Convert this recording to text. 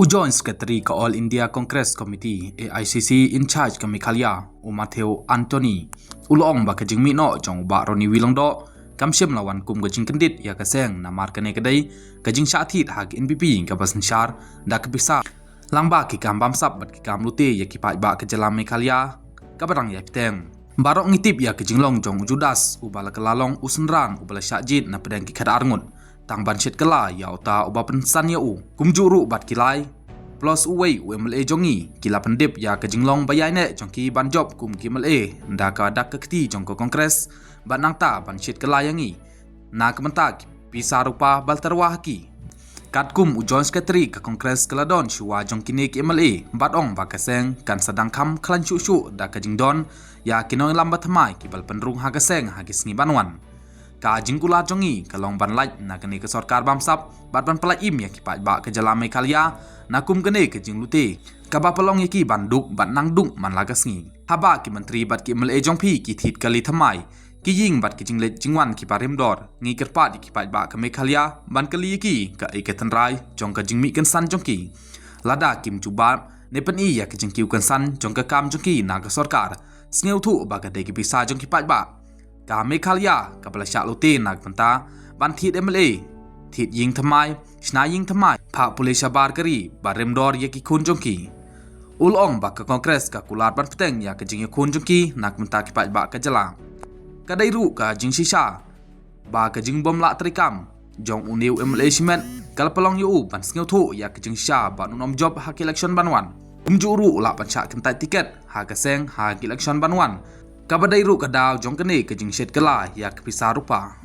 Joint Secretary ka All India Congress Committee AICC in charge ka Meghalaya Matteo Anthony ulong ba ka jingmi no jong ba Roni Wilongdo kamshem lawan kum ka jingkendit ya ka seng na mar ka ne kadai ka jing shathi hak NPP ka basan shar da ka bisa langba ki kam bam sap bat ki kam lute ya ki pa ba ka jalam Meghalaya ka barang ya piteng barok ngitip ya ka jinglong jong Judas ubala ka lalong usenran ubala syajit na pedang ki kada arngut tang ban shet kala ya uta uba pensan ya u kumjuru bat kilai plus uwei mle jongi kila pendip ya ke jinglong bayai ne jongki ban job kum ki mle nda ka dak ke kti jong ko kongres ban nang ta ban shet kala yangi na kementak pisa rupa balterwah ki kat kum Joint Secretary ke kongres keladon shuwa jong kini ki mle bat ong ba kaseng kan sedang kam klan shu da ke jingdon ya kinong lambat mai ki bal penrung ha kaseng ha kisngi banwan ka jingkula jongi kalong ban laj na kene ke sarkar bamsap bat ban pelai im ya ki pa ba ke jalam Meghalaya na kum kene ke jinglute ka ba pelong ki banduk bat nang dung man lagasngi haba ki menteri bat ki mle jongpi ki thit kali thamai ki ying bat ki jinglet jingwan ki parim dor ngi kerpa di ki pa ba ke Meghalaya ban kali ki ka iketan rai jong ka jingmi kan san jongki lada kim chuba ne pen i ya ki jingkiu kan san jong ka kam jongki na ka sarkar sneu thu ba ka de ki bisa jongki pa ba ka Meghalaya ka bala syak lute nak penta ban thit MLA thit ying thamai shna ying thamai pha pulisya bar kari barem dor ye ki khun jongki ulong ba ka kongres ka kulat ban peteng ya ka jing khun jongki nak penta ki pa ba ka jala ka dai ru ka jing sisa ba ka jing bom la trikam jong uniu MLA simen kal pelong yu ban sneu thu ya ka jing sha ba nom job hak election banwan umjuru la pan syak kentai tiket ha ka seng ha election banwan kabadai ru kadau jong kene ke jing shet kala ya kepisa rupa